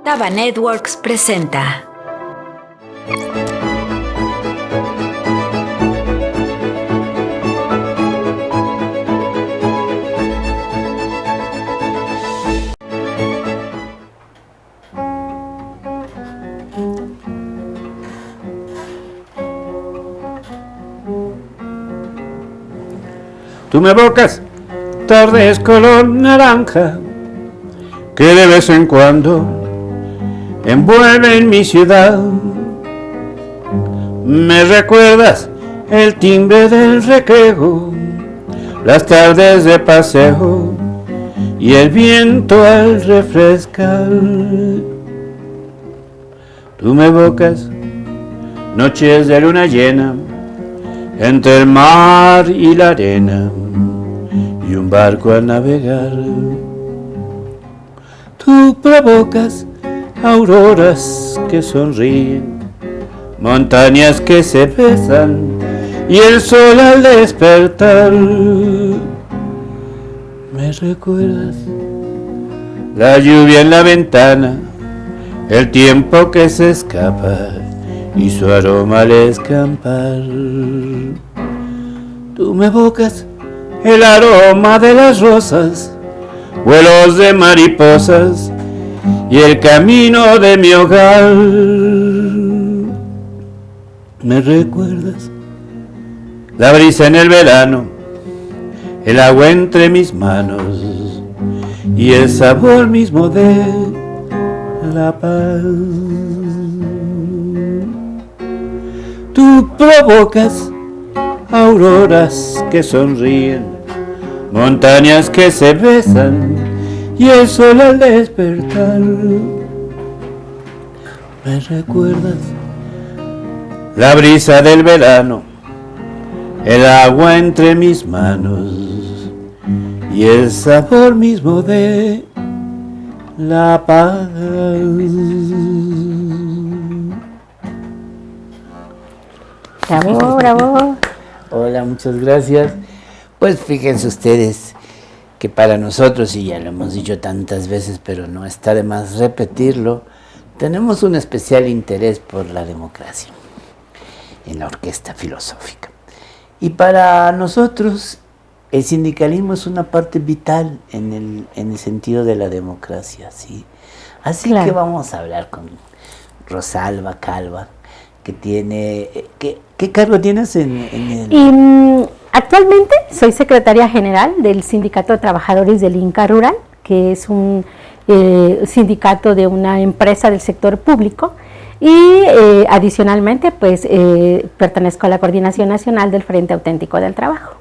Taba Networks presenta. Tú me evocas tardes color naranja que de vez en cuando envuelven mi ciudad. Me recuerdas el timbre del recreo, las tardes de paseo y el viento al refrescar. Tú me evocas noches de luna llena entre el mar y la arena y un barco al navegar. Tú provocas auroras que sonríen, montañas que se besan y el sol al despertar. Me recuerdas la lluvia en la ventana, el tiempo que se escapa y su aroma al escampar. Tú me evocas el aroma de las rosas, vuelos de mariposas y el camino de mi hogar. Me recuerdas la brisa en el verano, el agua entre mis manos y el sabor mismo de la paz. Tú provocas auroras que sonríen, montañas que se besan y el sol al despertar. Me recuerdas la brisa del verano, el agua entre mis manos y el sabor mismo de la paz. Bravo, bravo. Hola, muchas gracias. Pues fíjense ustedes que para nosotros, y ya lo hemos dicho tantas veces, pero no está de más repetirlo, tenemos un especial interés por la democracia en la Orquesta Filosófica. Y para nosotros el sindicalismo es una parte vital en el sentido de la democracia, ¿sí? Así claro. Que vamos a hablar con Rosalba Calva, que tiene... ¿Qué cargo tienes en el...? Actualmente soy secretaria general del Sindicato de Trabajadores del Inca Rural, que es un sindicato de una empresa del sector público, y adicionalmente pues pertenezco a la Coordinación Nacional del Frente Auténtico del Trabajo.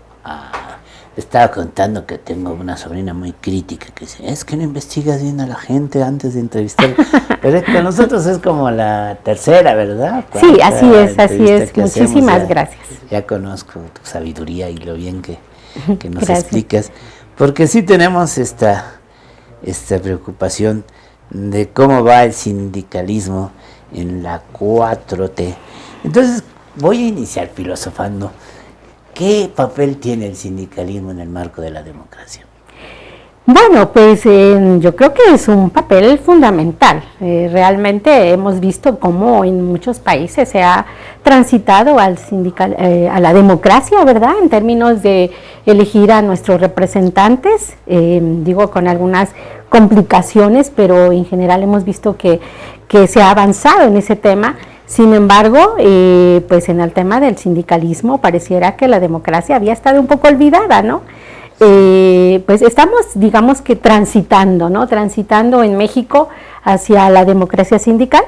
Estaba contando que tengo una sobrina muy crítica que dice, es que no investigas bien a la gente antes de entrevistar. Pero con nosotros es como la tercera, ¿verdad? Sí, así es. Muchísimas gracias. Ya conozco tu sabiduría y lo bien que nos explicas. Porque sí tenemos esta preocupación de cómo va el sindicalismo en la 4T. Entonces voy a iniciar filosofando. ¿Qué papel tiene el sindicalismo en el marco de la democracia? Bueno, pues yo creo que es un papel fundamental. Realmente hemos visto cómo en muchos países se ha transitado a la democracia, ¿verdad? En términos de elegir a nuestros representantes, digo con algunas complicaciones, pero en general hemos visto que se ha avanzado en ese tema. Sin embargo, pues en el tema del sindicalismo pareciera que la democracia había estado un poco olvidada, ¿no? Pues estamos, digamos que transitando en México hacia la democracia sindical,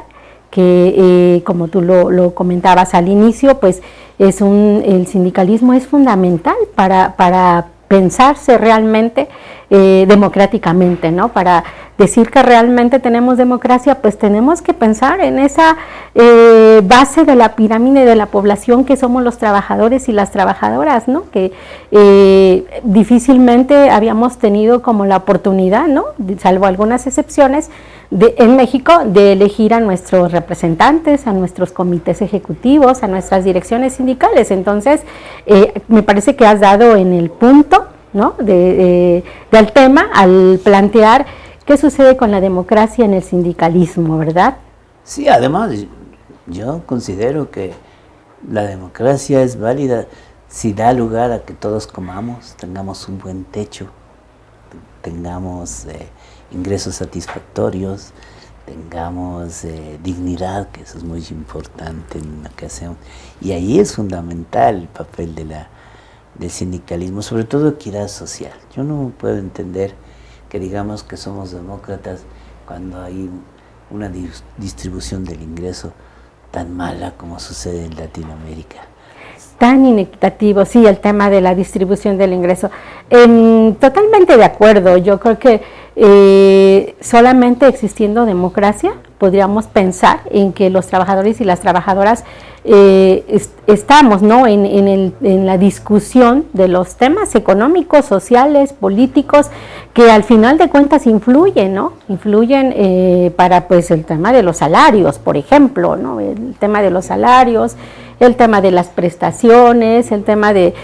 que como tú lo comentabas al inicio, pues el sindicalismo es fundamental para pensarse realmente democráticamente, ¿no? Para decir que realmente tenemos democracia, pues tenemos que pensar en esa base de la pirámide de la población que somos los trabajadores y las trabajadoras, ¿no? Que difícilmente habíamos tenido como la oportunidad, ¿no? Salvo algunas excepciones, en México de elegir a nuestros representantes, a nuestros comités ejecutivos, a nuestras direcciones sindicales. Entonces, me parece que has dado en el punto ¿no? Del tema al plantear qué sucede con la democracia en el sindicalismo, ¿verdad? Sí, además yo considero que la democracia es válida si da lugar a que todos comamos, tengamos un buen techo, tengamos ingresos satisfactorios, tengamos dignidad, que eso es muy importante en lo que hacemos. Y ahí es fundamental el papel del sindicalismo, sobre todo equidad social. Yo no puedo entender que digamos que somos demócratas cuando hay una distribución del ingreso tan mala como sucede en Latinoamérica. Tan inequitativo, sí, el tema de la distribución del ingreso. Totalmente de acuerdo. Yo creo que solamente existiendo democracia podríamos pensar en que los trabajadores y las trabajadoras estamos, ¿no?, en la discusión de los temas económicos, sociales, políticos, que al final de cuentas influyen, ¿no? Influyen para pues el tema de los salarios, por ejemplo, ¿no? El tema de los salarios, el tema de las prestaciones, el tema de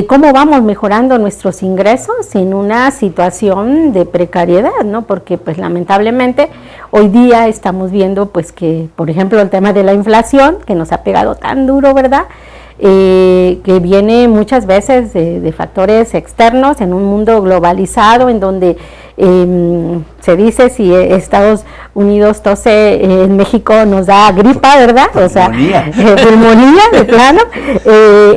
cómo vamos mejorando nuestros ingresos en una situación de precariedad, ¿no? Porque pues lamentablemente hoy día estamos viendo pues que, por ejemplo, el tema de la inflación, que nos ha pegado tan duro, ¿verdad? Que viene muchas veces de factores externos en un mundo globalizado en donde se dice si Estados Unidos tose, en México nos da gripa, ¿verdad? O sea, pulmonía de plano.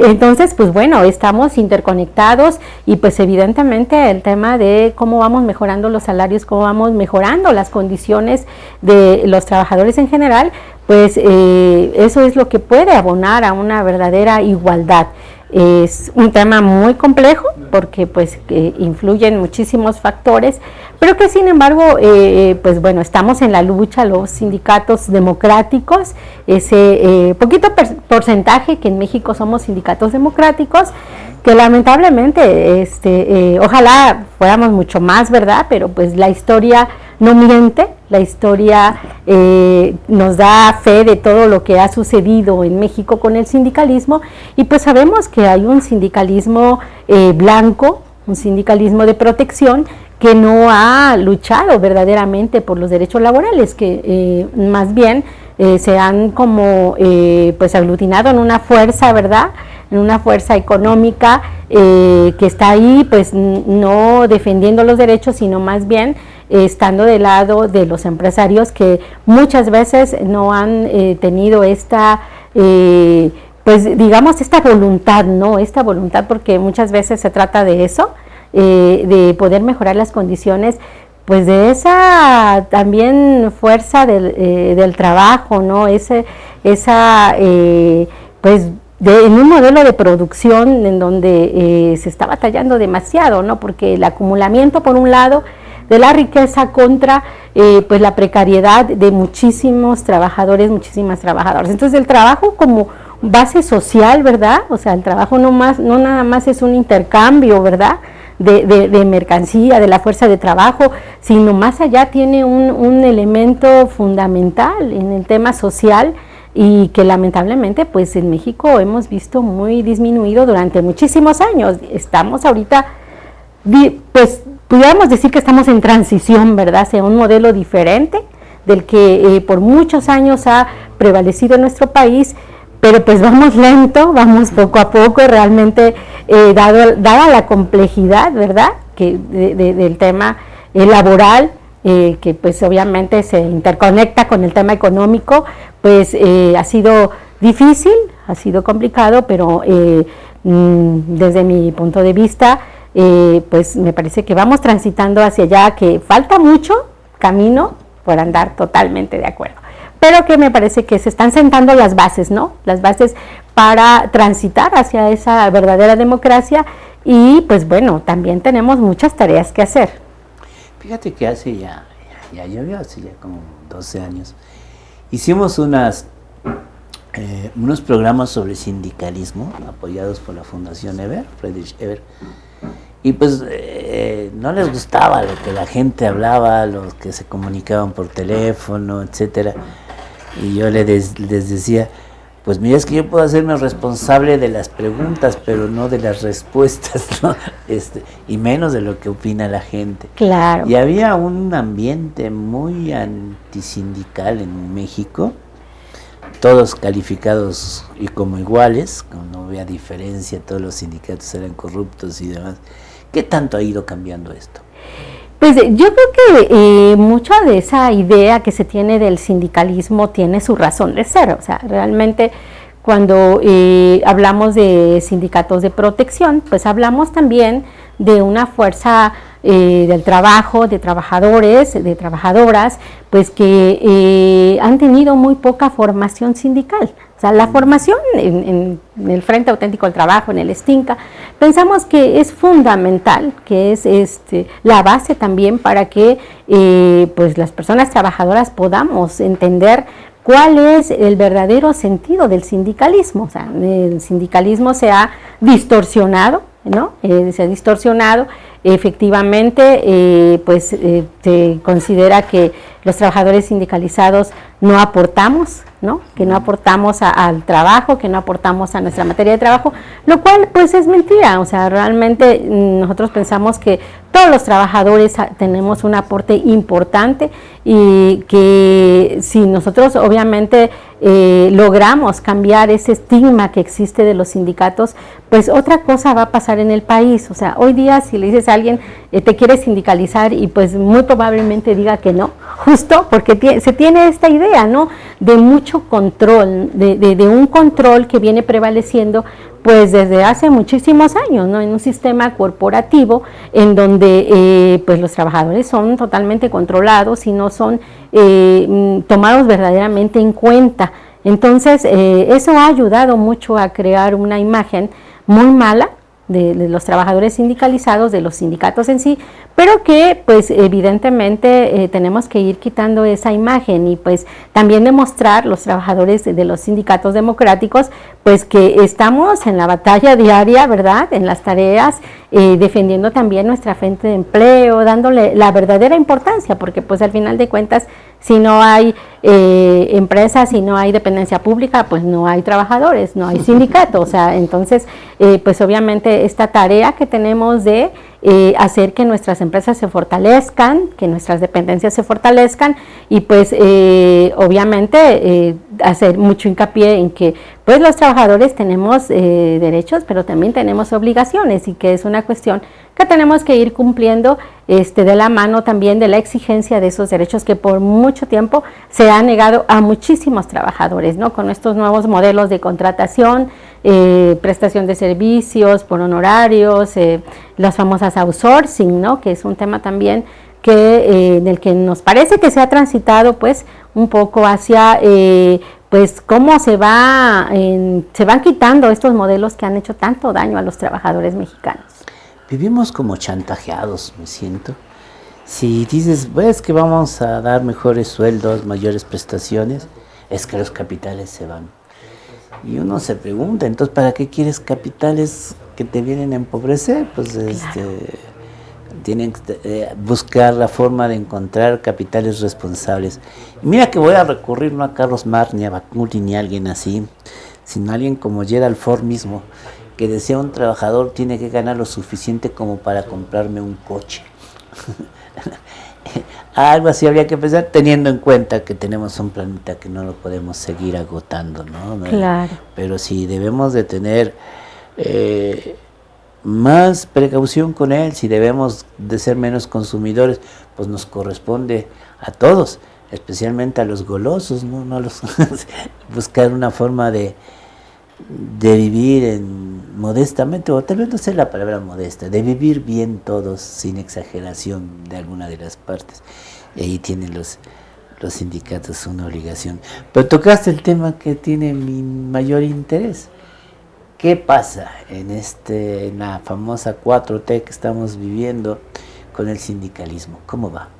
Entonces, pues bueno, estamos interconectados y pues evidentemente el tema de cómo vamos mejorando los salarios, cómo vamos mejorando las condiciones de los trabajadores en general, pues eso es lo que puede abonar a una verdadera igualdad. Es un tema muy complejo porque pues influyen muchísimos factores, pero que sin embargo pues bueno, estamos en la lucha, los sindicatos democráticos, ese poquito porcentaje que en México somos sindicatos democráticos, que lamentablemente ojalá fuéramos mucho más, ¿verdad? Pero pues la historia no miente, la historia nos da fe de todo lo que ha sucedido en México con el sindicalismo, y pues sabemos que hay un sindicalismo blanco, un sindicalismo de protección que no ha luchado verdaderamente por los derechos laborales, que más bien se han como pues aglutinado en una fuerza, ¿verdad?, en una fuerza económica que está ahí pues no defendiendo los derechos, sino más bien estando del lado de los empresarios que muchas veces no han tenido esta pues digamos esta voluntad, ¿no? Esta voluntad, porque muchas veces se trata de eso, de poder mejorar las condiciones pues de esa también fuerza del trabajo, ¿no? Esa pues en un modelo de producción en donde se está batallando demasiado, ¿no? Porque el acumulamiento por un lado de la riqueza contra pues la precariedad de muchísimos trabajadores, muchísimas trabajadoras. Entonces el trabajo como base social, ¿verdad? O sea, el trabajo no nada más es un intercambio, ¿verdad?, de mercancía, de la fuerza de trabajo, sino más allá tiene un elemento fundamental en el tema social, y que lamentablemente pues en México hemos visto muy disminuido durante muchísimos años. Estamos ahorita, pues pudiéramos decir que estamos en transición, ¿verdad?, hacia un modelo diferente del que por muchos años ha prevalecido en nuestro país, pero pues vamos lento, vamos poco a poco, realmente dada la complejidad, ¿verdad?, que del tema laboral, que pues obviamente se interconecta con el tema económico, pues ha sido difícil, ha sido complicado, pero desde mi punto de vista, pues me parece que vamos transitando hacia allá, que falta mucho camino por andar, totalmente de acuerdo, pero que me parece que se están sentando las bases, ¿no? Las bases para transitar hacia esa verdadera democracia, y pues bueno, también tenemos muchas tareas que hacer. Fíjate que hace ya como 12 años, hicimos unos programas sobre sindicalismo apoyados por la Fundación Friedrich Ebert, y pues no les gustaba lo que la gente hablaba, los que se comunicaban por teléfono, etcétera, y yo les decía, Pues mira, es que yo puedo hacerme responsable de las preguntas, pero no de las respuestas, ¿no? Y menos de lo que opina la gente. Claro. Y había un ambiente muy antisindical en México, todos calificados y como iguales, no había diferencia, todos los sindicatos eran corruptos y demás. ¿Qué tanto ha ido cambiando esto? Pues yo creo que mucha de esa idea que se tiene del sindicalismo tiene su razón de ser. O sea, realmente cuando hablamos de sindicatos de protección, pues hablamos también de una fuerza del trabajo, de trabajadores, de trabajadoras, pues que han tenido muy poca formación sindical. O sea, la formación en el Frente Auténtico del Trabajo, en el STINCA, pensamos que es fundamental, que es la base también para que pues las personas trabajadoras podamos entender cuál es el verdadero sentido del sindicalismo. O sea, el sindicalismo se ha distorsionado, ¿no? Se ha distorsionado. Efectivamente, se considera que los trabajadores sindicalizados no aportamos, ¿no? Que no aportamos al trabajo, que no aportamos a nuestra materia de trabajo, lo cual pues es mentira. O sea, realmente nosotros pensamos que todos los trabajadores tenemos un aporte importante y que si nosotros obviamente logramos cambiar ese estigma que existe de los sindicatos, pues otra cosa va a pasar en el país. O sea, hoy día si le dices a alguien te quiere sindicalizar y pues muy probablemente diga que no, justo porque se tiene esta idea, ¿no? De mucho control, de un control que viene prevaleciendo pues desde hace muchísimos años, ¿no? En un sistema corporativo en donde pues los trabajadores son totalmente controlados y no son tomados verdaderamente en cuenta. Entonces eso ha ayudado mucho a crear una imagen muy mala de los trabajadores sindicalizados, de los sindicatos en sí, pero que pues evidentemente tenemos que ir quitando esa imagen y pues también demostrar los trabajadores de los sindicatos democráticos pues que estamos en la batalla diaria, ¿verdad? En las tareas, defendiendo también nuestra fuente de empleo, dándole la verdadera importancia, porque pues al final de cuentas si no hay empresas, si no hay dependencia pública, pues no hay trabajadores, no hay sindicato. O sea, entonces, pues obviamente esta tarea que tenemos de hacer que nuestras empresas se fortalezcan, que nuestras dependencias se fortalezcan y pues obviamente hacer mucho hincapié en que pues los trabajadores tenemos derechos, pero también tenemos obligaciones y que es una cuestión que tenemos que ir cumpliendo de la mano también de la exigencia de esos derechos que por mucho tiempo se ha negado a muchísimos trabajadores, ¿no? Con estos nuevos modelos de contratación, prestación de servicios por honorarios, las famosas outsourcing, ¿no? Que es un tema también que del que nos parece que se ha transitado pues un poco hacia pues cómo se van quitando estos modelos que han hecho tanto daño a los trabajadores mexicanos. Vivimos como chantajeados, me siento. Si dices, pues que vamos a dar mejores sueldos, mayores prestaciones, es que los capitales se van. Y uno se pregunta, entonces, ¿para qué quieres capitales que te vienen a empobrecer? Pues claro. Tienen que buscar la forma de encontrar capitales responsables. Y mira que voy a recurrir no a Carlos Marx, ni a Bakunin, ni a alguien así, sino a alguien como Gerald Ford mismo, que decía un trabajador tiene que ganar lo suficiente como para comprarme un coche. Algo así habría que pensar, teniendo en cuenta que tenemos un planeta que no lo podemos seguir agotando, ¿no? Claro. Pero sí debemos de tener más precaución con él, si debemos de ser menos consumidores, pues nos corresponde a todos, especialmente a los golosos, ¿no? No los buscar una forma de vivir modestamente, o tal vez no sé la palabra modesta, de vivir bien todos sin exageración de alguna de las partes. Y ahí tienen los sindicatos una obligación. Pero tocaste el tema que tiene mi mayor interés. ¿Qué pasa en la famosa 4T que estamos viviendo con el sindicalismo? ¿Cómo va?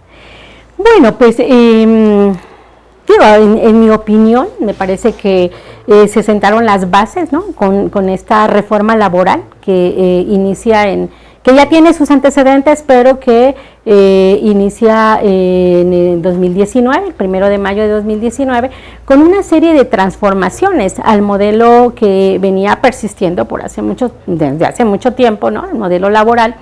Bueno, pues en mi opinión, me parece que se sentaron las bases, ¿no? con esta reforma laboral que inicia en que ya tiene sus antecedentes, pero que inicia en el 2019, el 1 de mayo de 2019, con una serie de transformaciones al modelo que venía persistiendo desde hace mucho tiempo, ¿no? El modelo laboral.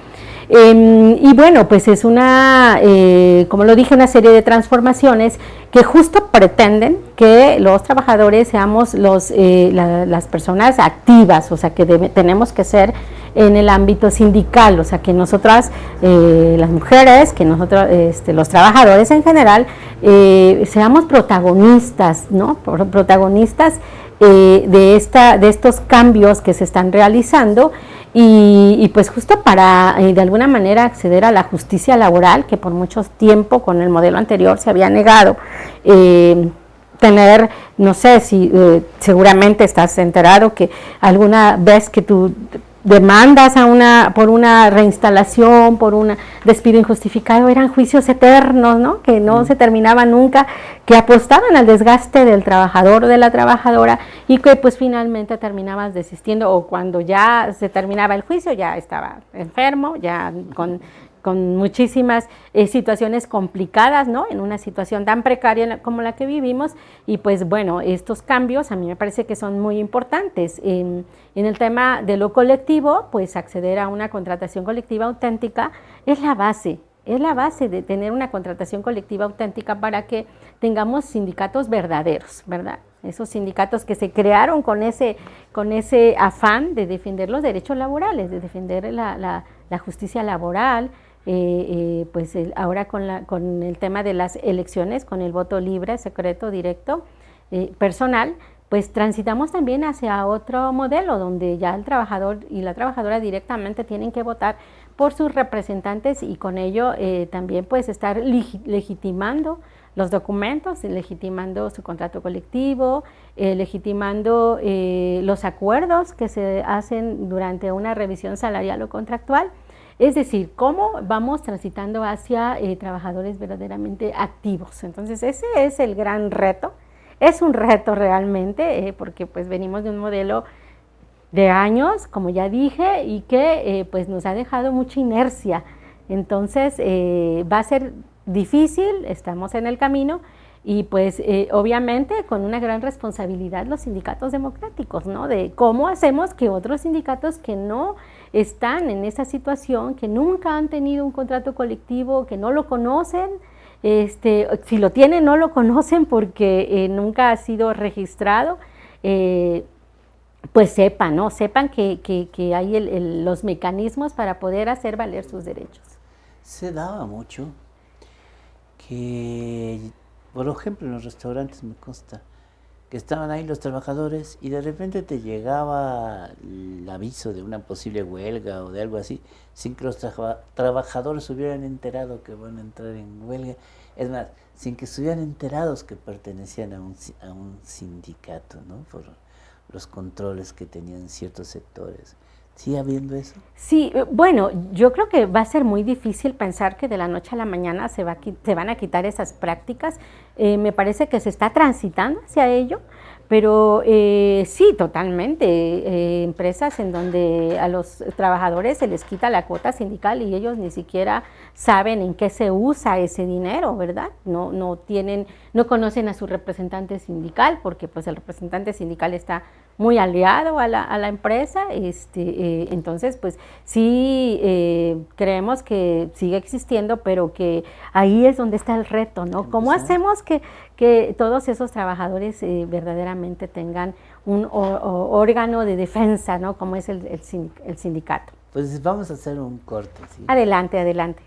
Y bueno, pues es como lo dije, una serie de transformaciones que justo pretenden que los trabajadores seamos las personas activas, o sea, que tenemos que ser en el ámbito sindical, o sea, que nosotras, las mujeres, que nosotros, los trabajadores en general, seamos protagonistas, ¿no? Protagonistas de estos cambios que se están realizando. Y pues justo para de alguna manera acceder a la justicia laboral, que por mucho tiempo con el modelo anterior se había negado, tener, no sé si seguramente estás enterado que alguna vez que tú demandas por una reinstalación, por un despido injustificado, eran juicios eternos, ¿no? Que no se terminaban nunca, que apostaban al desgaste del trabajador o de la trabajadora y que pues finalmente terminabas desistiendo, o cuando ya se terminaba el juicio ya estaba enfermo, ya con muchísimas situaciones complicadas, ¿no? En una situación tan precaria como la que vivimos. Y pues bueno, estos cambios a mí me parece que son muy importantes. En el tema de lo colectivo, pues acceder a una contratación colectiva auténtica es la base de tener una contratación colectiva auténtica para que tengamos sindicatos verdaderos, ¿verdad? Esos sindicatos que se crearon con ese afán de defender los derechos laborales, de defender la justicia laboral. Pues ahora con el tema de las elecciones, con el voto libre, secreto, directo, personal, pues transitamos también hacia otro modelo donde ya el trabajador y la trabajadora directamente tienen que votar por sus representantes y con ello también pues estar legitimando los documentos, legitimando su contrato colectivo, legitimando los acuerdos que se hacen durante una revisión salarial o contractual. Es decir, cómo vamos transitando hacia trabajadores verdaderamente activos. Entonces, ese es el gran reto. Es un reto realmente, porque pues venimos de un modelo de años, como ya dije, y que pues nos ha dejado mucha inercia. Entonces, va a ser difícil, estamos en el camino, y pues obviamente con una gran responsabilidad los sindicatos democráticos, ¿no? De cómo hacemos que otros sindicatos que no están en esa situación, que nunca han tenido un contrato colectivo, que no lo conocen, si lo tienen no lo conocen porque nunca ha sido registrado, pues sepan, ¿no? Sepan que hay los mecanismos para poder hacer valer sus derechos. Se daba mucho que, por ejemplo, en los restaurantes me consta que estaban ahí los trabajadores y de repente te llegaba el aviso de una posible huelga o de algo así, sin que los trabajadores hubieran enterado que van a entrar en huelga. Es más, sin que estuvieran enterados que pertenecían a un sindicato, ¿no? Por los controles que tenían ciertos sectores. ¿Sigue habiendo eso? Sí, bueno, yo creo que va a ser muy difícil pensar que de la noche a la mañana se van a quitar esas prácticas. Me parece que se está transitando hacia ello, pero sí, totalmente. Empresas en donde a los trabajadores se les quita la cuota sindical y ellos ni siquiera saben en qué se usa ese dinero, ¿verdad? No conocen a su representante sindical porque pues el representante sindical está muy aliado a la empresa, entonces pues sí creemos que sigue existiendo, pero que ahí es donde está el reto, ¿no? ¿Cómo hacemos que todos esos trabajadores verdaderamente tengan un órgano de defensa, ¿no? Como es el sindicato? Pues vamos a hacer un corte, ¿sí? Adelante, adelante.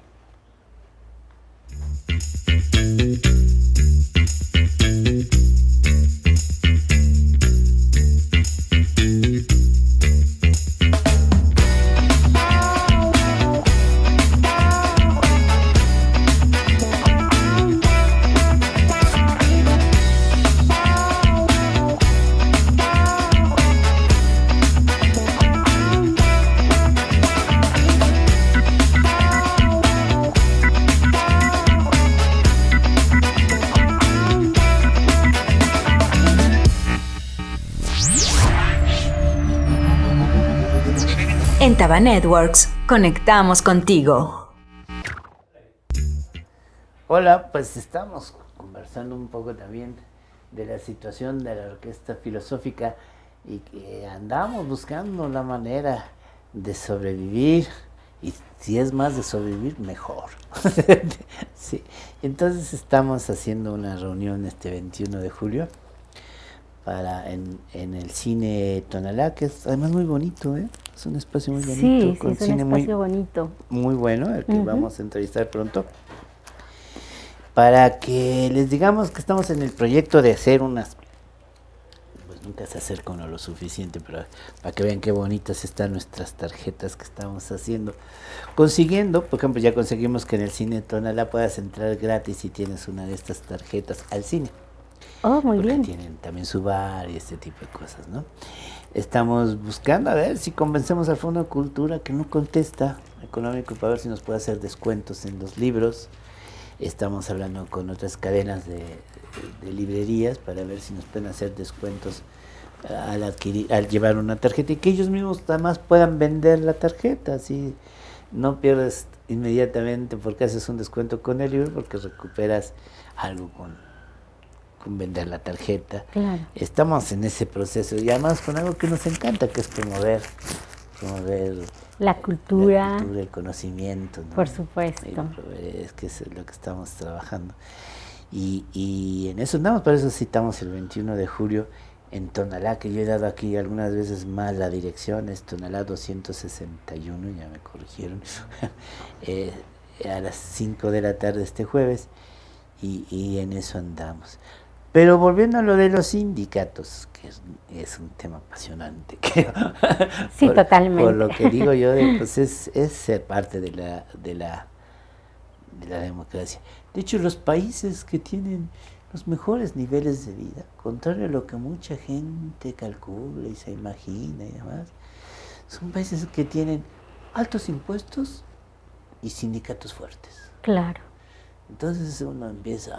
En Taba Networks conectamos contigo. Hola, pues estamos conversando un poco también de la situación de la Orquesta Filosófica y que andamos buscando la manera de sobrevivir, y si es más de sobrevivir, mejor. Sí. Entonces estamos haciendo una reunión este 21 de julio en el cine Tonalá, que es además muy bonito, ¿eh? Es un espacio muy bonito. Sí, con es un cine espacio bonito. muy bueno, el que vamos a entrevistar pronto, para que les digamos que estamos en el proyecto de hacer unas, pues nunca se acerca uno lo suficiente, pero para que vean qué bonitas están nuestras tarjetas que estamos haciendo, consiguiendo, por ejemplo, ya conseguimos que en el cine Tonalá puedas entrar gratis si tienes una de estas tarjetas al cine. Oh, muy Porque bien. tienen también su bar y este tipo de cosas, ¿no? Estamos buscando a ver si convencemos al Fondo de Cultura, que no contesta, económico, para ver si nos puede hacer descuentos en los libros. Estamos hablando con otras cadenas de librerías para ver si nos pueden hacer descuentos al llevar una tarjeta, y que ellos mismos además puedan vender la tarjeta, así no pierdes inmediatamente porque haces un descuento con el libro, porque recuperas algo con vender la tarjeta. Claro. Estamos en ese proceso y además con algo que nos encanta, que es promover La cultura, el conocimiento, ¿no? por supuesto. Es que es lo que estamos trabajando. Y en eso andamos, por eso citamos el 21 de julio en Tonalá, que yo he dado aquí algunas veces más la dirección, es Tonalá 261, ya me corrigieron, a las 5 de la tarde este jueves, y en eso andamos. Pero volviendo a lo de los sindicatos, que es un tema apasionante, creo. Sí, totalmente. Por lo que digo yo, pues es ser parte de la democracia. De hecho, los países que tienen los mejores niveles de vida, contrario a lo que mucha gente calcula y se imagina y demás, son países que tienen altos impuestos y sindicatos fuertes. Claro. Entonces uno empieza,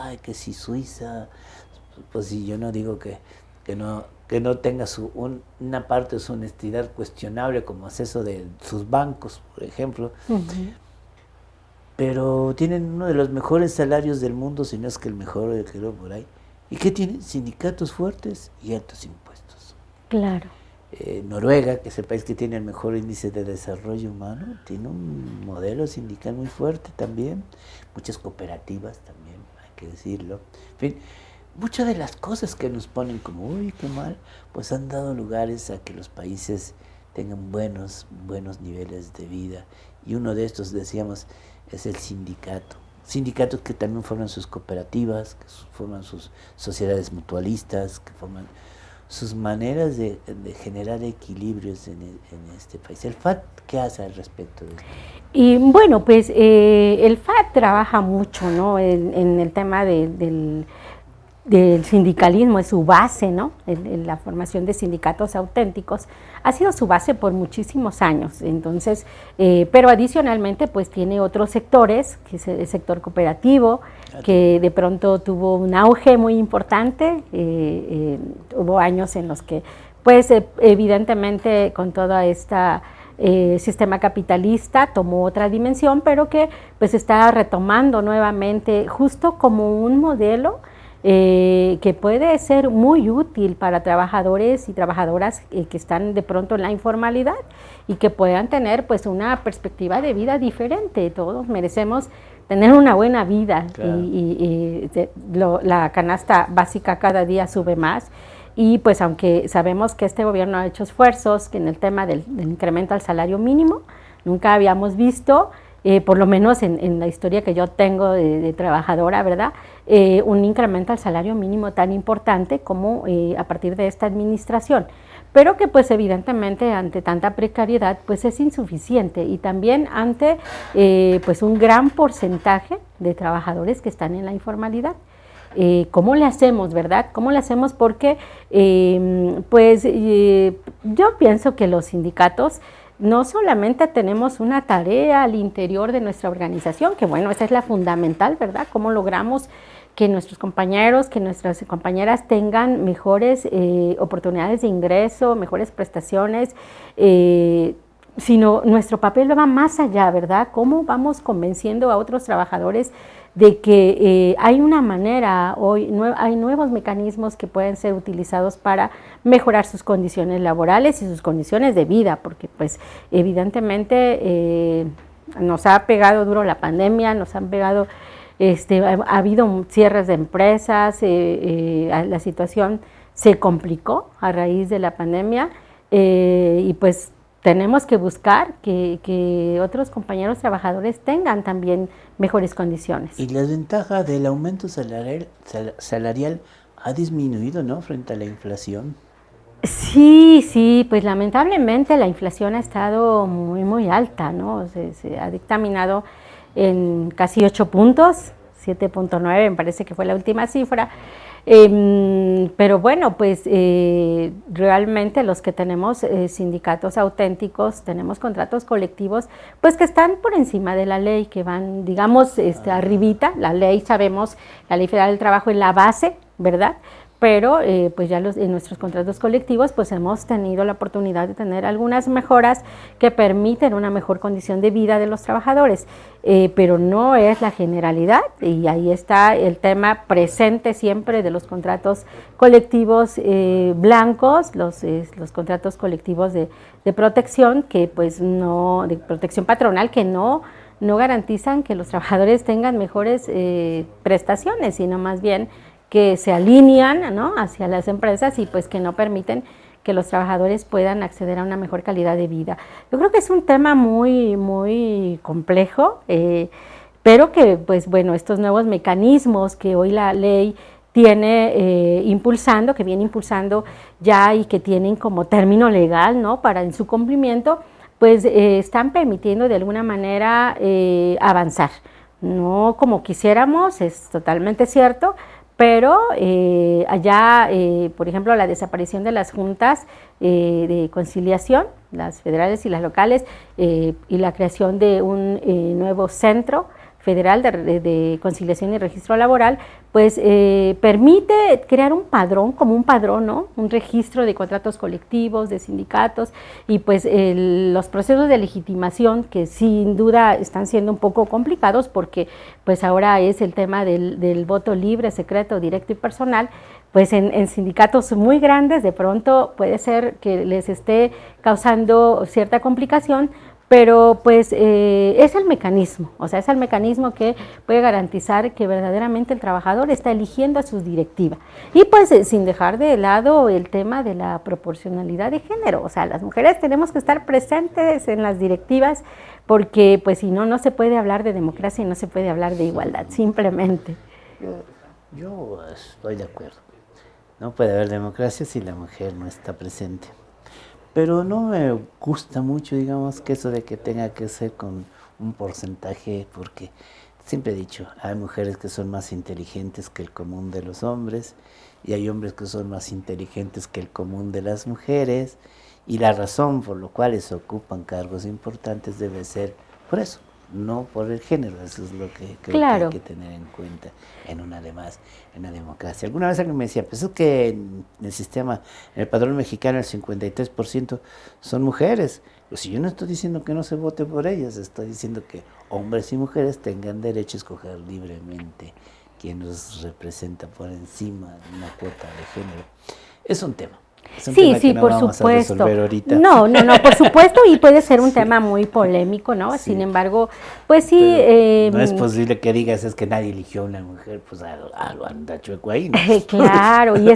ay, que si Suiza, pues si yo no digo que no tenga una parte de su honestidad cuestionable, como es eso de sus bancos, por ejemplo, pero tienen uno de los mejores salarios del mundo, si no es que el mejor, creo, por ahí. ¿Y qué tienen? Sindicatos fuertes y altos impuestos. Claro. Noruega, que es el país que tiene el mejor índice de desarrollo humano, tiene un modelo sindical muy fuerte también, muchas cooperativas también, hay que decirlo. En fin, muchas de las cosas que nos ponen como, uy, qué mal, pues han dado lugares a que los países tengan buenos niveles de vida. Y uno de estos, decíamos, es el sindicato. Sindicatos que también forman sus cooperativas, que forman sus sociedades mutualistas, que forman sus maneras de generar equilibrios en este país. ¿El FAT qué hace al respecto de esto? Y bueno, pues el FAT trabaja mucho, ¿no? en el tema del sindicalismo, es su base, ¿no? En la formación de sindicatos auténticos ha sido su base por muchísimos años. Entonces, pero adicionalmente, pues tiene otros sectores, que es el sector cooperativo, que de pronto tuvo un auge muy importante. Hubo años en los que, pues evidentemente, con toda esta sistema capitalista tomó otra dimensión, pero que pues está retomando nuevamente justo como un modelo que puede ser muy útil para trabajadores y trabajadoras que están de pronto en la informalidad y que puedan tener pues una perspectiva de vida diferente. Todos merecemos tener una buena vida. Claro. La canasta básica cada día sube más, y pues aunque sabemos que este gobierno ha hecho esfuerzos que en el tema del incremento al salario mínimo, nunca habíamos visto, por lo menos en la historia que yo tengo de trabajadora, ¿verdad? Un incremento al salario mínimo tan importante como a partir de esta administración, pero que pues evidentemente ante tanta precariedad pues es insuficiente, y también ante pues un gran porcentaje de trabajadores que están en la informalidad. ¿Cómo le hacemos, verdad? ¿Cómo le hacemos? Porque yo pienso que los sindicatos no solamente tenemos una tarea al interior de nuestra organización, que bueno, esa es la fundamental, ¿verdad? ¿Cómo logramos que nuestros compañeros, que nuestras compañeras tengan mejores oportunidades de ingreso, mejores prestaciones, sino nuestro papel va más allá, ¿verdad? ¿Cómo vamos convenciendo a otros trabajadores de que hay una manera, hoy hay nuevos mecanismos que pueden ser utilizados para mejorar sus condiciones laborales y sus condiciones de vida? Porque pues evidentemente nos ha pegado duro la pandemia, nos han pegado, ha habido cierres de empresas, la situación se complicó a raíz de la pandemia, y pues tenemos que buscar que otros compañeros trabajadores tengan también mejores condiciones. Y la ventaja del aumento salarial ha disminuido, ¿no?, frente a la inflación. Sí, pues lamentablemente la inflación ha estado muy, muy alta, ¿no? Se ha dictaminado en casi 8 puntos, 7.9 me parece que fue la última cifra. Pero bueno, pues realmente los que tenemos sindicatos auténticos, tenemos contratos colectivos, pues que están por encima de la ley, que van, digamos, arribita. La ley, sabemos, la Ley Federal del Trabajo es la base, ¿verdad? Pero pues ya en nuestros contratos colectivos pues hemos tenido la oportunidad de tener algunas mejoras que permiten una mejor condición de vida de los trabajadores, pero no es la generalidad, y ahí está el tema presente siempre de los contratos colectivos blancos, los contratos colectivos de protección, que pues no, de protección patronal, que no garantizan que los trabajadores tengan mejores prestaciones, sino más bien que se alinean, ¿no?, hacia las empresas, y pues que no permiten que los trabajadores puedan acceder a una mejor calidad de vida. Yo creo que es un tema muy, muy complejo, pero que pues bueno, estos nuevos mecanismos que hoy la ley tiene impulsando, que viene impulsando ya y que tienen como término legal, ¿no?, para en su cumplimiento, pues están permitiendo de alguna manera avanzar. No como quisiéramos, es totalmente cierto, pero allá, por ejemplo, la desaparición de las juntas de conciliación, las federales y las locales, y la creación de un nuevo centro federal de conciliación y registro laboral, pues permite crear un padrón, como un padrón, ¿no?, un registro de contratos colectivos, de sindicatos, y pues los procesos de legitimación, que sin duda están siendo un poco complicados, porque pues ahora es el tema del voto libre, secreto, directo y personal. Pues en sindicatos muy grandes de pronto puede ser que les esté causando cierta complicación, pero pues es el mecanismo, o sea, es el mecanismo que puede garantizar que verdaderamente el trabajador está eligiendo a su directiva. Y pues sin dejar de lado el tema de la proporcionalidad de género, o sea, las mujeres tenemos que estar presentes en las directivas, porque pues si no, no se puede hablar de democracia y no se puede hablar de igualdad, simplemente. Yo estoy de acuerdo. No puede haber democracia si la mujer no está presente. Pero no me gusta mucho, digamos, que eso de que tenga que ser con un porcentaje, porque siempre he dicho, hay mujeres que son más inteligentes que el común de los hombres, y hay hombres que son más inteligentes que el común de las mujeres, y la razón por la cual se ocupan cargos importantes debe ser por eso, no por el género. Eso es lo que creo que hay que tener en cuenta en una democracia. Alguna vez alguien me decía, pues es que en el sistema, en el padrón mexicano el 53% son mujeres. Pues si yo no estoy diciendo que no se vote por ellas, estoy diciendo que hombres y mujeres tengan derecho a escoger libremente quién los representa por encima de una cuota de género. Es un tema. Sí, por supuesto. No, por supuesto, y puede ser un tema muy polémico, ¿no? Sí. Sin embargo, pues sí. No es posible que digas es que nadie eligió a una mujer, pues algo anda chueco ahí, ¿no? Claro, y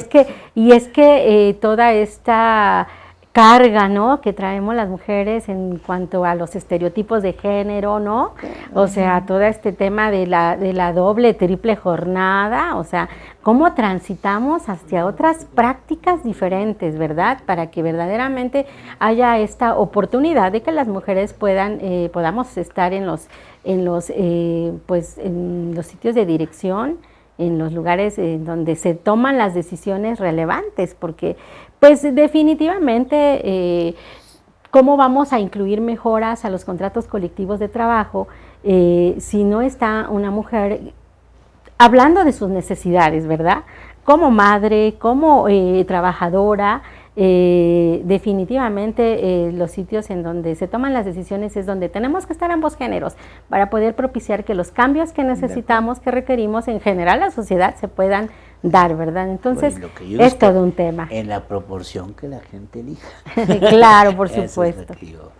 es que toda esta carga, ¿no?, que traemos las mujeres en cuanto a los estereotipos de género, ¿no? O sea, todo este tema de la doble, triple jornada, o sea, cómo transitamos hacia otras prácticas diferentes, ¿verdad? Para que verdaderamente haya esta oportunidad de que las mujeres podamos estar en los sitios de dirección, en los lugares en donde se toman las decisiones relevantes, porque pues definitivamente ¿cómo vamos a incluir mejoras a los contratos colectivos de trabajo si no está una mujer hablando de sus necesidades, ¿verdad? Como madre, como trabajadora, definitivamente los sitios en donde se toman las decisiones es donde tenemos que estar ambos géneros para poder propiciar que los cambios que necesitamos, que requerimos en general la sociedad se puedan dar, ¿verdad? Entonces, es todo un tema. En la proporción que la gente elija. Claro, por supuesto. Eso es lo que yo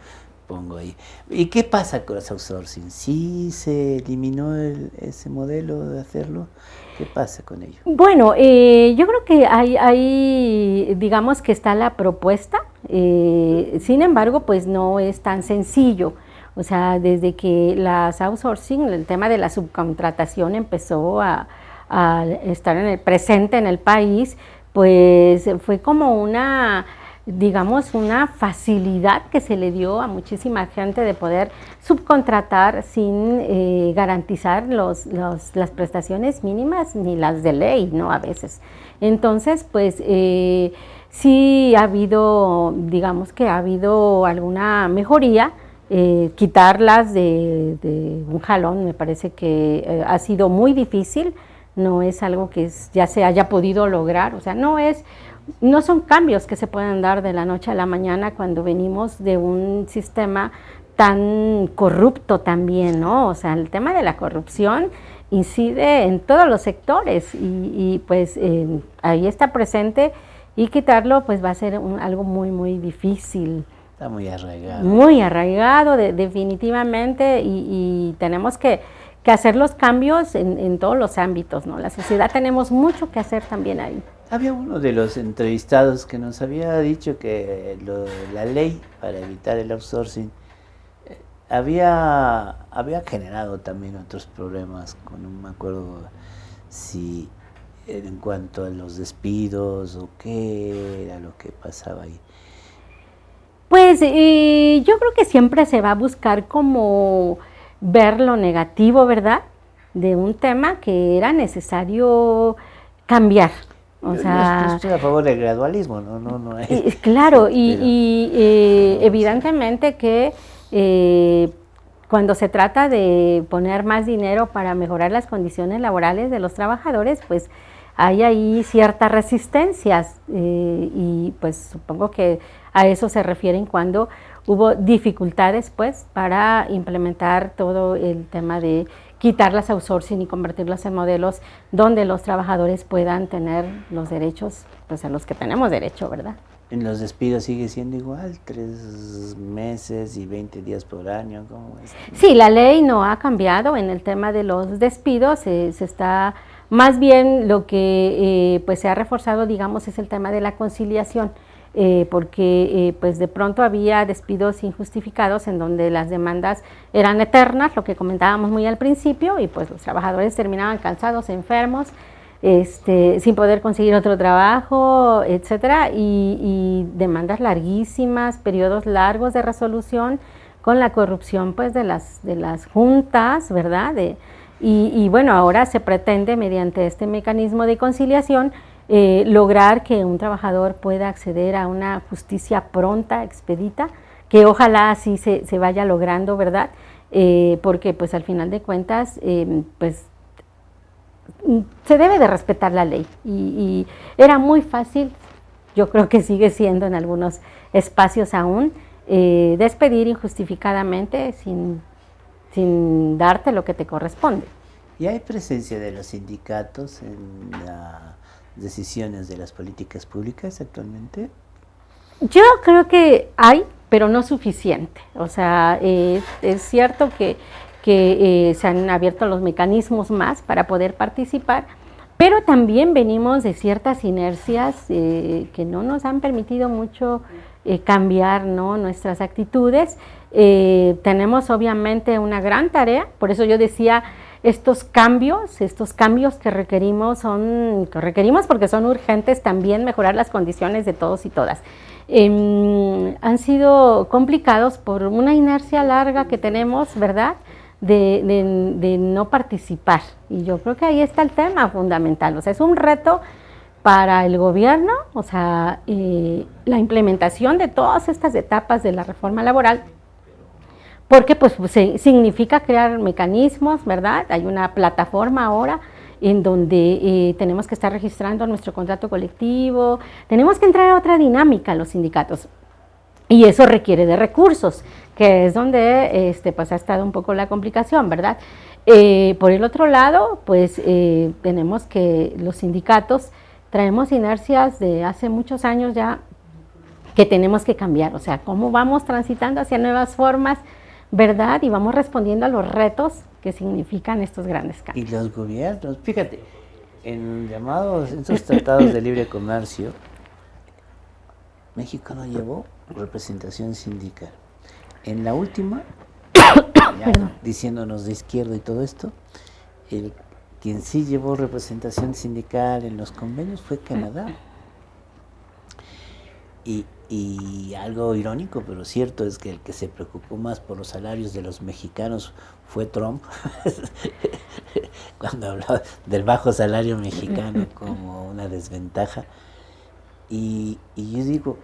pongo ahí. ¿Y qué pasa con los outsourcing? ¿Sí se eliminó ese modelo de hacerlo? ¿Qué pasa con ello? Bueno, yo creo que hay, digamos que está la propuesta, sin embargo, pues no es tan sencillo. O sea, desde que las outsourcing, el tema de la subcontratación empezó a estar presente en el país, pues fue como una, digamos, una facilidad que se le dio a muchísima gente de poder subcontratar sin garantizar las prestaciones mínimas ni las de ley, ¿no? A veces. Entonces, pues sí ha habido, digamos que ha habido alguna mejoría. Quitarlas de un jalón me parece que ha sido muy difícil, no es algo que ya se haya podido lograr, o sea, no son cambios que se pueden dar de la noche a la mañana cuando venimos de un sistema tan corrupto también, ¿no? O sea, el tema de la corrupción incide en todos los sectores y pues ahí está presente, y quitarlo pues va a ser algo muy, muy difícil. Está muy arraigado. Muy arraigado, definitivamente, y tenemos que hacer los cambios en todos los ámbitos, ¿no? La sociedad tenemos mucho que hacer también ahí. Había uno de los entrevistados que nos había dicho que la ley para evitar el outsourcing había generado también otros problemas, no me acuerdo si en cuanto a los despidos o qué era lo que pasaba ahí. Pues yo creo que siempre se va a buscar como ver lo negativo, ¿verdad?, de un tema que era necesario cambiar. O sea, yo estoy a favor del gradualismo, no es. Claro, y evidentemente que cuando se trata de poner más dinero para mejorar las condiciones laborales de los trabajadores, pues hay ahí ciertas resistencias y pues supongo que a eso se refieren cuando hubo dificultades pues para implementar todo el tema de quitar las outsourcing y convertirlas en modelos donde los trabajadores puedan tener los derechos pues a los que tenemos derecho, ¿verdad? En los despidos sigue siendo igual, 3 meses y 20 días por año, ¿cómo es? Sí, la ley no ha cambiado en el tema de los despidos, se está, más bien lo que pues se ha reforzado, digamos, es el tema de la conciliación, porque pues de pronto había despidos injustificados en donde las demandas eran eternas, lo que comentábamos muy al principio, y pues los trabajadores terminaban cansados, enfermos, sin poder conseguir otro trabajo, etcétera, y demandas larguísimas, periodos largos de resolución, con la corrupción pues de las juntas, ¿verdad? Y bueno, ahora se pretende mediante este mecanismo de conciliación lograr que un trabajador pueda acceder a una justicia pronta, expedita, que ojalá así se vaya logrando, ¿verdad? Porque pues al final de cuentas pues se debe de respetar la ley y era muy fácil, yo creo que sigue siendo en algunos espacios aún, despedir injustificadamente sin darte lo que te corresponde. ¿Y hay presencia de los sindicatos en las decisiones de las políticas públicas actualmente? Yo creo que hay, pero no suficiente. O sea, es cierto que se han abierto los mecanismos más para poder participar, pero también venimos de ciertas inercias que no nos han permitido mucho cambiar, ¿no?, nuestras actitudes. Tenemos obviamente una gran tarea, por eso yo decía, estos cambios que requerimos porque son urgentes también mejorar las condiciones de todos y todas. Han sido complicados por una inercia larga que tenemos, ¿verdad?, de no participar, y yo creo que ahí está el tema fundamental. O sea, es un reto para el gobierno, o sea, la implementación de todas estas etapas de la reforma laboral, porque pues significa crear mecanismos, ¿verdad? Hay una plataforma ahora en donde tenemos que estar registrando nuestro contrato colectivo, tenemos que entrar a otra dinámica los sindicatos. Y eso requiere de recursos, que es donde pues ha estado un poco la complicación, ¿verdad? Por el otro lado, pues tenemos que los sindicatos traemos inercias de hace muchos años ya que tenemos que cambiar, o sea, cómo vamos transitando hacia nuevas formas, ¿verdad? Y vamos respondiendo a los retos que significan estos grandes cambios. Y los gobiernos, fíjate, en estos tratados de libre comercio, México no llevó representación sindical. En la última, ya diciéndonos de izquierda y todo esto, quien sí llevó representación sindical en los convenios fue Canadá. Y algo irónico, pero cierto, es que el que se preocupó más por los salarios de los mexicanos fue Trump, cuando hablaba del bajo salario mexicano como una desventaja. Y yo digo,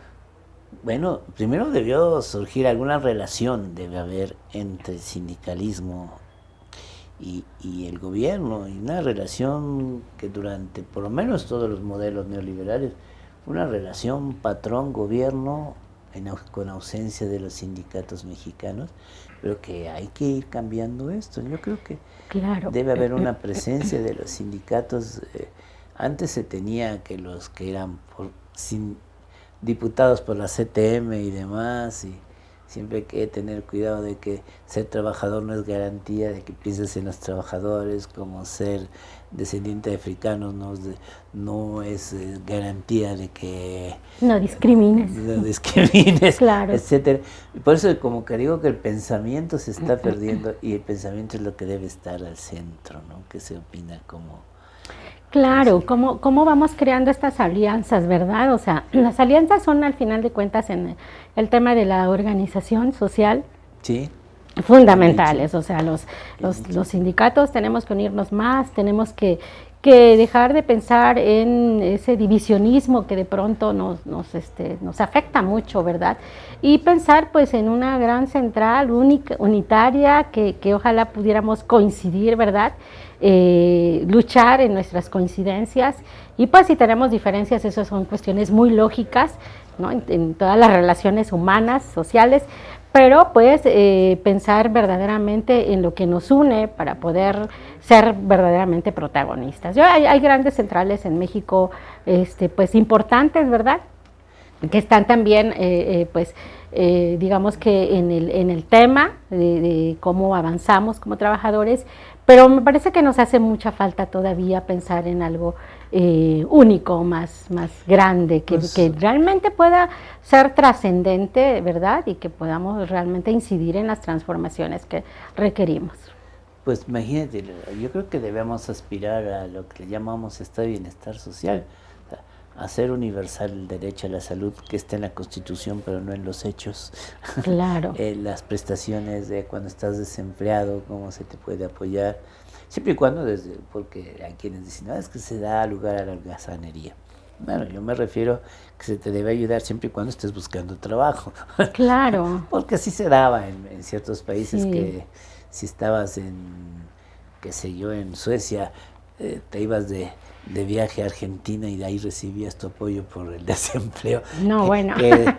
bueno, primero debió surgir alguna relación, debe haber entre el sindicalismo y el gobierno, y una relación que durante por lo menos todos los modelos neoliberales, una relación patrón-gobierno con ausencia de los sindicatos mexicanos, pero que hay que ir cambiando esto. Yo creo que debe haber una presencia de los sindicatos. Antes se tenía que los que eran diputados por la CTM y demás, y siempre hay que tener cuidado de que ser trabajador no es garantía de que pienses en los trabajadores, como ser descendiente de africanos no es garantía de que no discrimines, claro, etcétera. Y por eso como que digo que el pensamiento se está perdiendo, y el pensamiento es lo que debe estar al centro, ¿no? Que se opina como... Claro, ¿cómo vamos creando estas alianzas, verdad? O sea, las alianzas son al final de cuentas en el tema de la organización social. Sí. Fundamentales, o sea, los sindicatos tenemos que unirnos más, tenemos que dejar de pensar en ese divisionismo que de pronto nos afecta mucho, ¿verdad? Y pensar pues en una gran central unitaria que ojalá pudiéramos coincidir, ¿verdad? Luchar en nuestras coincidencias, y pues si tenemos diferencias, esas son cuestiones muy lógicas, ¿no? En todas las relaciones humanas, sociales, pero pues pensar verdaderamente en lo que nos une para poder ser verdaderamente protagonistas. Hay grandes centrales en México pues importantes, ¿verdad? Que están también digamos que en el tema de cómo avanzamos como trabajadores, pero me parece que nos hace mucha falta todavía pensar en algo único, más grande, que realmente pueda ser trascendente, ¿verdad? Y que podamos realmente incidir en las transformaciones que requerimos. Pues imagínate, yo creo que debemos aspirar a lo que le llamamos estado de bienestar social, hacer universal el derecho a la salud, que está en la Constitución, pero no en los hechos. Claro. Las prestaciones de cuando estás desempleado, cómo se te puede apoyar, siempre y cuando, porque hay quienes dicen, no, es que se da lugar a la holgazanería. Bueno, yo me refiero que se te debe ayudar siempre y cuando estés buscando trabajo. Claro. Porque así se daba en ciertos países, sí, que si estabas qué sé yo, en Suecia, te ibas de viaje a Argentina y de ahí recibías tu apoyo por el desempleo. No, bueno. Que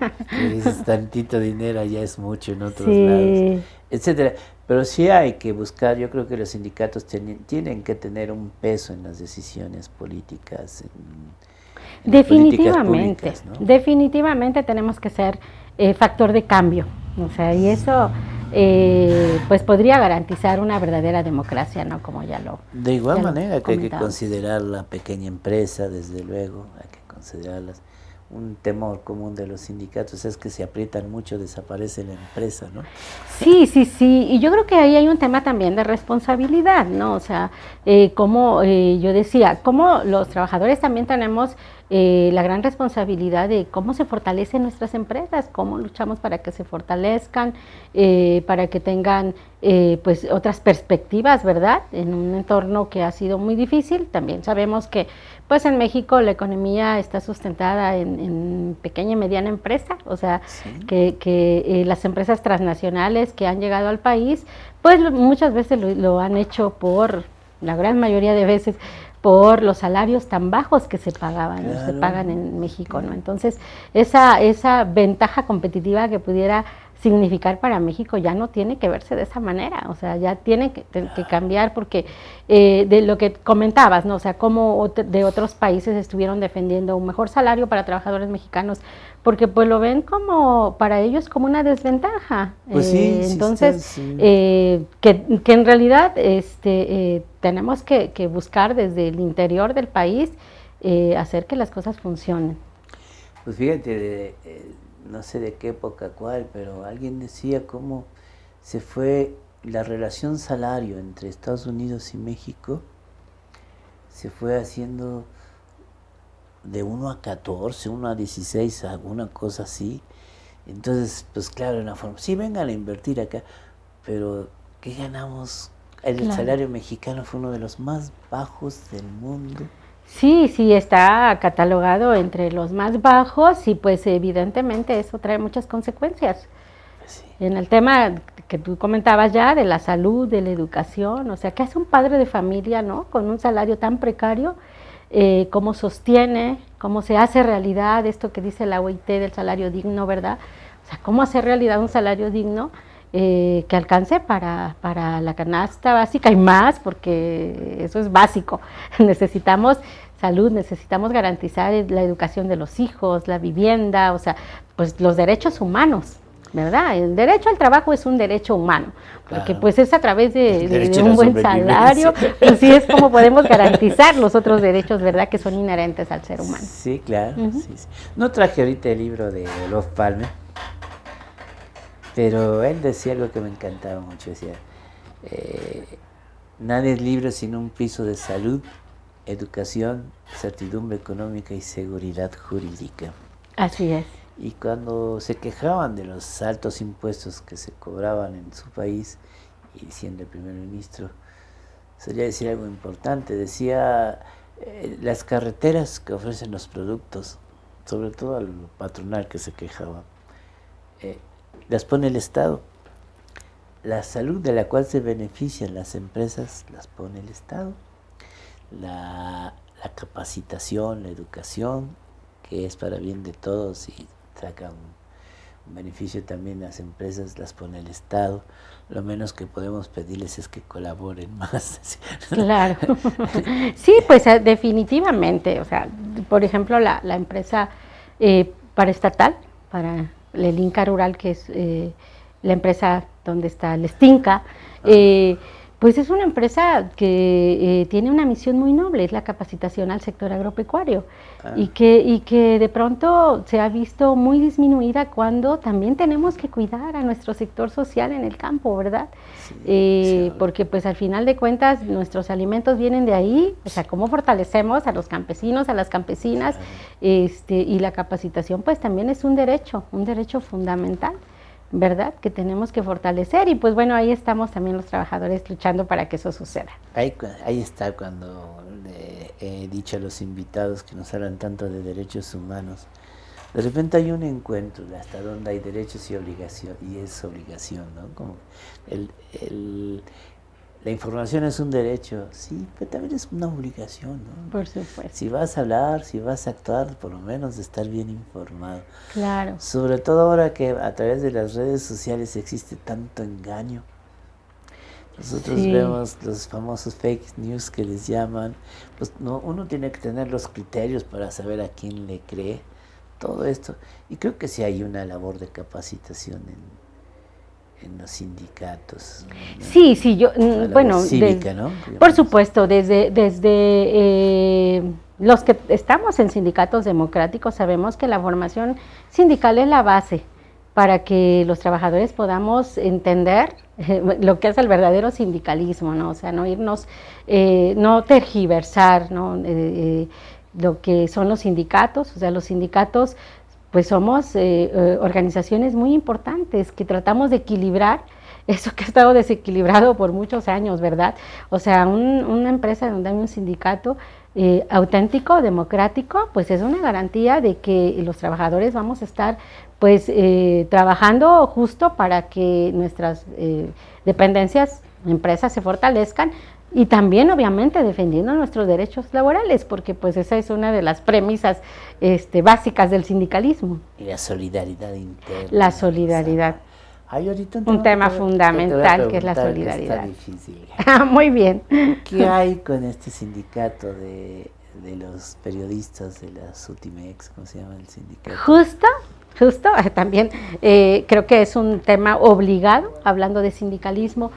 dices, tantito dinero ya es mucho en otros lados, etcétera. Pero sí hay que buscar, yo creo que los sindicatos tienen que tener un peso en las decisiones políticas. Definitivamente, públicas, ¿no? Definitivamente tenemos que ser factor de cambio, o sea, y eso pues podría garantizar una verdadera democracia, ¿no? Como ya lo de igual manera que hay que comentamos. considerar la pequeña empresa, desde luego, hay que considerarlas. Un temor común de los sindicatos es que se aprietan mucho, desaparece la empresa, ¿no? Sí, y yo creo que ahí hay un tema también de responsabilidad, ¿no? O sea, como yo decía, como los trabajadores también tenemos la gran responsabilidad de cómo se fortalecen nuestras empresas, cómo luchamos para que se fortalezcan, para que tengan pues otras perspectivas, ¿verdad? En un entorno que ha sido muy difícil. También sabemos que pues en México la economía está sustentada en pequeña y mediana empresa, o sea, sí, que las empresas transnacionales que han llegado al país, pues muchas veces lo han hecho la gran mayoría de veces, por los salarios tan bajos que se pagaban, Claro. se pagan en México, ¿no? Entonces, esa ventaja competitiva que pudiera significar para México ya no tiene que verse de esa manera, o sea, ya tiene que cambiar porque de lo que comentabas, ¿no? O sea, cómo de otros países estuvieron defendiendo un mejor salario para trabajadores mexicanos, porque pues lo ven como, para ellos como una desventaja. Pues sí, entonces, sí. que en realidad tenemos que buscar desde el interior del país hacer que las cosas funcionen. Pues fíjate, no sé de qué época cuál, pero alguien decía cómo se fue la relación salario entre Estados Unidos y México, se fue haciendo de 1 a 14, 1 a 16, alguna cosa así. Entonces, pues claro, en la forma, sí, vengan a invertir acá, pero ¿qué ganamos? El salario mexicano fue uno de los más bajos del mundo. Sí, sí, está catalogado entre los más bajos y pues evidentemente eso trae muchas consecuencias. Sí. En el tema que tú comentabas ya de la salud, de la educación, o sea, ¿qué hace un padre de familia, no? Con un salario tan precario, cómo sostiene, cómo se hace realidad esto que dice la OIT del salario digno, ¿verdad? O sea, ¿cómo hacer realidad un salario digno que alcance para la canasta básica y más? Porque eso es básico. Necesitamos salud, necesitamos garantizar la educación de los hijos, la vivienda, o sea, pues los derechos humanos, ¿verdad? El derecho al trabajo es un derecho humano, porque Claro. pues es a través de un la buen salario, pues sí es como podemos garantizar los otros derechos, ¿verdad? Que son inherentes al ser humano. Sí, claro. Sí. No traje ahorita el libro de Olof Palme, pero él decía algo que me encantaba mucho, decía, nadie es libre sin un piso de salud, educación, certidumbre económica y seguridad jurídica. Así es. Y cuando se quejaban de los altos impuestos que se cobraban en su país, y siendo el primer ministro, solía decir algo importante, decía, las carreteras que ofrecen los productos, sobre todo al patronal que se quejaba, las pone el Estado. La salud de la cual se benefician las empresas las pone el Estado. La capacitación, la educación, que es para bien de todos y saca un beneficio también a las empresas, las pone el Estado. Lo menos que podemos pedirles es que colaboren más. Claro. Sí, pues definitivamente. O sea, por ejemplo, la empresa paraestatal, para el Inca Rural, que es la empresa donde está el Stinca, pues es una empresa que tiene una misión muy noble, es la capacitación al sector agropecuario, y que de pronto se ha visto muy disminuida cuando también tenemos que cuidar a nuestro sector social en el campo, ¿verdad? Sí, porque pues al final de cuentas nuestros alimentos vienen de ahí, o sea, cómo fortalecemos a los campesinos, a las campesinas, y la capacitación pues también es un derecho fundamental, ¿verdad? Que tenemos que fortalecer y pues bueno, ahí estamos también los trabajadores luchando para que eso suceda. Ahí está cuando he dicho a los invitados que nos hablan tanto de derechos humanos, de repente hay un encuentro hasta donde hay derechos y obligación, y es obligación, ¿no? Como la información es un derecho, sí, pero también es una obligación, ¿no? Por supuesto. Si vas a hablar, si vas a actuar, por lo menos de estar bien informado. Claro. Sobre todo ahora que a través de las redes sociales existe tanto engaño. Nosotros vemos los famosos fake news que les llaman, pues no, uno tiene que tener los criterios para saber a quién le cree, todo esto. Y creo que sí hay una labor de capacitación en los sindicatos, ¿no? Sí, yo, bueno, cívica, ¿no? Por supuesto, desde los que estamos en sindicatos democráticos sabemos que la formación sindical es la base para que los trabajadores podamos entender lo que es el verdadero sindicalismo, ¿no? O sea, no irnos, no tergiversar, ¿no? Lo que son los sindicatos, o sea, los sindicatos pues somos organizaciones muy importantes que tratamos de equilibrar eso que ha estado desequilibrado por muchos años, ¿verdad? O sea, una empresa donde hay un sindicato auténtico, democrático, pues es una garantía de que los trabajadores vamos a estar pues trabajando justo para que nuestras dependencias, empresas se fortalezcan Y también, obviamente, defendiendo nuestros derechos laborales, porque pues esa es una de las premisas básicas del sindicalismo. Y la solidaridad interna. La solidaridad. Hay ahorita un tema fundamental que es la solidaridad. Que está difícil. Muy bien. ¿Qué hay con este sindicato de los periodistas de la Sutimex? ¿Cómo se llama el sindicato? Justo, también creo que es un tema obligado, hablando de sindicalismo,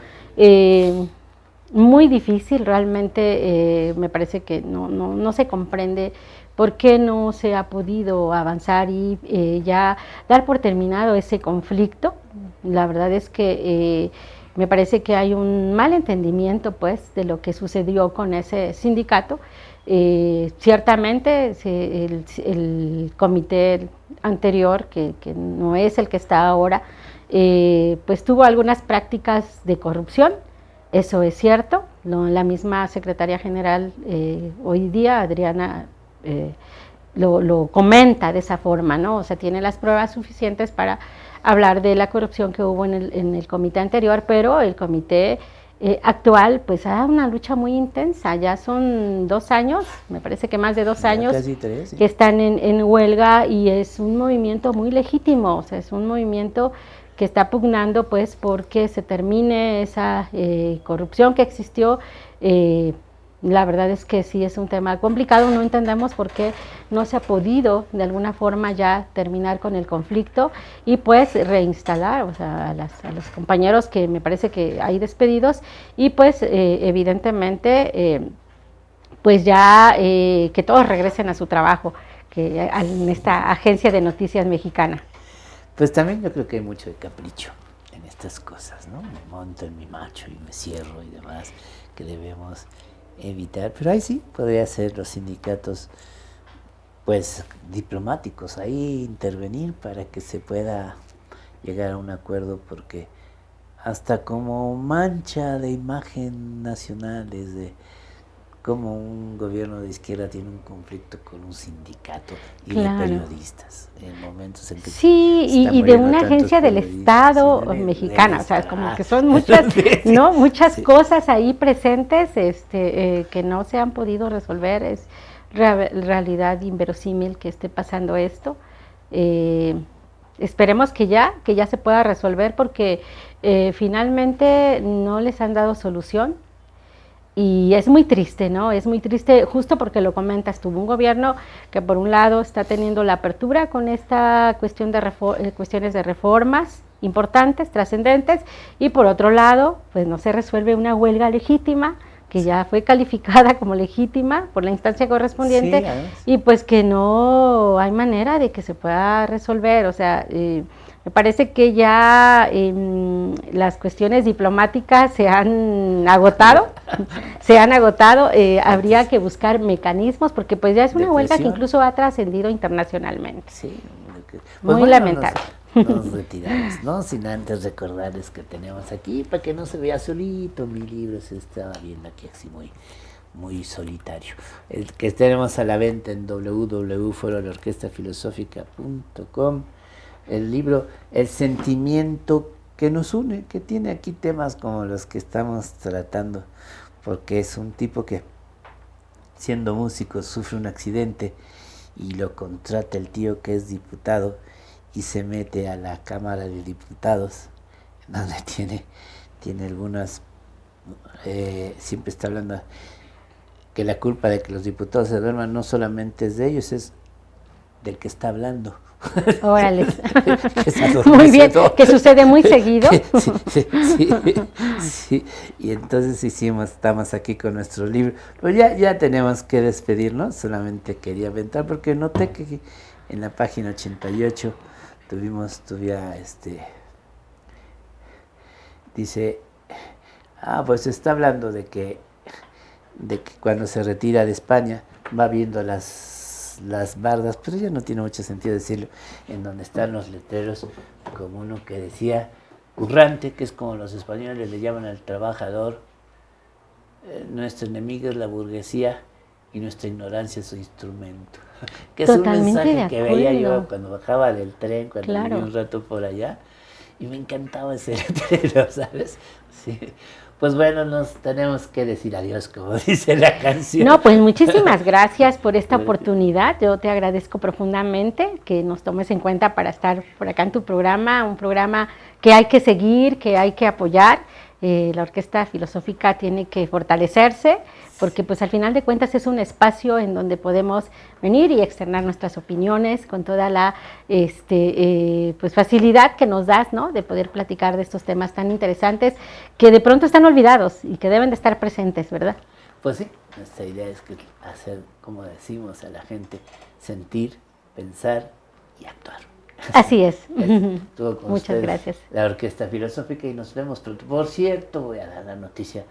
muy difícil, realmente me parece que no se comprende por qué no se ha podido avanzar y ya dar por terminado ese conflicto. La verdad es que me parece que hay un mal entendimiento pues de lo que sucedió con ese sindicato. Ciertamente el comité anterior, que no es el que está ahora, pues tuvo algunas prácticas de corrupción. Eso es cierto, la misma secretaria general hoy día, Adriana, lo comenta de esa forma, ¿no? O sea, tiene las pruebas suficientes para hablar de la corrupción que hubo en el comité anterior, pero el comité actual, pues ha una lucha muy intensa, ya son 2 años, me parece que más de 2 años, casi 3, sí, que están en huelga y es un movimiento muy legítimo, o sea, es un movimiento que está pugnando pues porque se termine esa corrupción que existió. La verdad es que sí es un tema complicado, no entendemos por qué no se ha podido de alguna forma ya terminar con el conflicto y pues reinstalar, o sea, a los compañeros que me parece que hay despedidos y pues evidentemente pues ya que todos regresen a su trabajo, que en esta agencia de noticias mexicana. Pues también yo creo que hay mucho de capricho en estas cosas, ¿no? Me monto en mi macho y me cierro y demás, que debemos evitar. Pero ahí sí podría ser los sindicatos, pues, diplomáticos, ahí intervenir para que se pueda llegar a un acuerdo, porque hasta como mancha de imagen nacional, desde como un gobierno de izquierda tiene un conflicto con un sindicato y de periodistas en momentos en que sí, y de una agencia del Estado mexicana, o sea, es como que son muchas, ¿no? Muchas cosas ahí presentes que no se han podido resolver, es realidad inverosímil que esté pasando esto. Esperemos que ya se pueda resolver porque finalmente no les han dado solución. Y es muy triste, ¿no? Es muy triste justo porque lo comentas, tuvo un gobierno que por un lado está teniendo la apertura con esta cuestión de cuestiones de reformas importantes, trascendentes, y por otro lado, pues no se resuelve una huelga legítima, que ya fue calificada como legítima por la instancia correspondiente, sí, y pues que no hay manera de que se pueda resolver, o sea, me parece que ya las cuestiones diplomáticas se han agotado, habría que buscar mecanismos, porque pues ya es una huelga que incluso ha trascendido internacionalmente. Sí, pues muy bueno, lamentable. Nos retiramos, ¿no? Sin antes recordarles que tenemos aquí, para que no se vea solito, mi libro se estaba viendo aquí así muy solitario. El que tenemos a la venta en www.forodeorquestafilosófica.com. El libro El sentimiento que nos une, que tiene aquí temas como los que estamos tratando, porque es un tipo que, siendo músico, sufre un accidente y lo contrata el tío que es diputado y se mete a la Cámara de Diputados, donde tiene algunas, siempre está hablando que la culpa de que los diputados se duerman no solamente es de ellos, es del que está hablando. Órale. Muy bien, que sucede muy seguido. Sí. Y entonces estamos aquí con nuestro libro. Pero ya tenemos que despedirnos, solamente quería aventar porque noté que en la página 88 dice, pues está hablando de que cuando se retira de España va viendo las bardas, pero ya no tiene mucho sentido decirlo, en donde están los letreros, como uno que decía currante, que es como los españoles le llaman al trabajador, nuestro enemigo es la burguesía y nuestra ignorancia es su instrumento. Que es un mensaje que veía yo cuando bajaba del tren, cuando viví un rato por allá, y me encantaba ese letrero, ¿sabes? Sí. Pues bueno, nos tenemos que decir adiós, como dice la canción. No, pues muchísimas gracias por esta oportunidad. Yo te agradezco profundamente que nos tomes en cuenta para estar por acá en tu programa, un programa que hay que seguir, que hay que apoyar. La Orquesta Filosófica tiene que fortalecerse porque pues al final de cuentas es un espacio en donde podemos venir y externar nuestras opiniones con toda la pues facilidad que nos das, ¿no? De poder platicar de estos temas tan interesantes que de pronto están olvidados y que deben de estar presentes, ¿verdad? Pues sí, nuestra idea es que hacer, como decimos a la gente, sentir, pensar y actuar. Así es. Muchas gracias. La Orquesta Filosófica y nos vemos pronto. Por cierto, voy a dar la noticia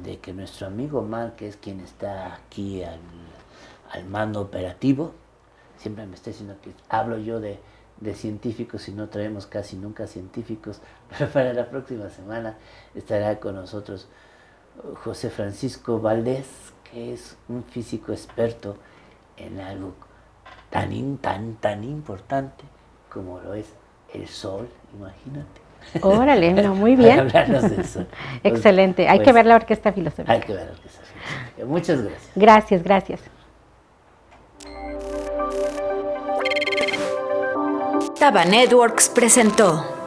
de que nuestro amigo Omar, que es quien está aquí al mando operativo, siempre me está diciendo que hablo yo de científicos y no traemos casi nunca científicos, pero para la próxima semana estará con nosotros José Francisco Valdés, que es un físico experto en algo tan importante como lo es el sol, imagínate. Órale, no, muy bien. Hablarnos del sol. Excelente, hay que ver la Orquesta Filosófica. Hay que ver la Orquesta Filosófica. Muchas gracias. Gracias. Taba Networks presentó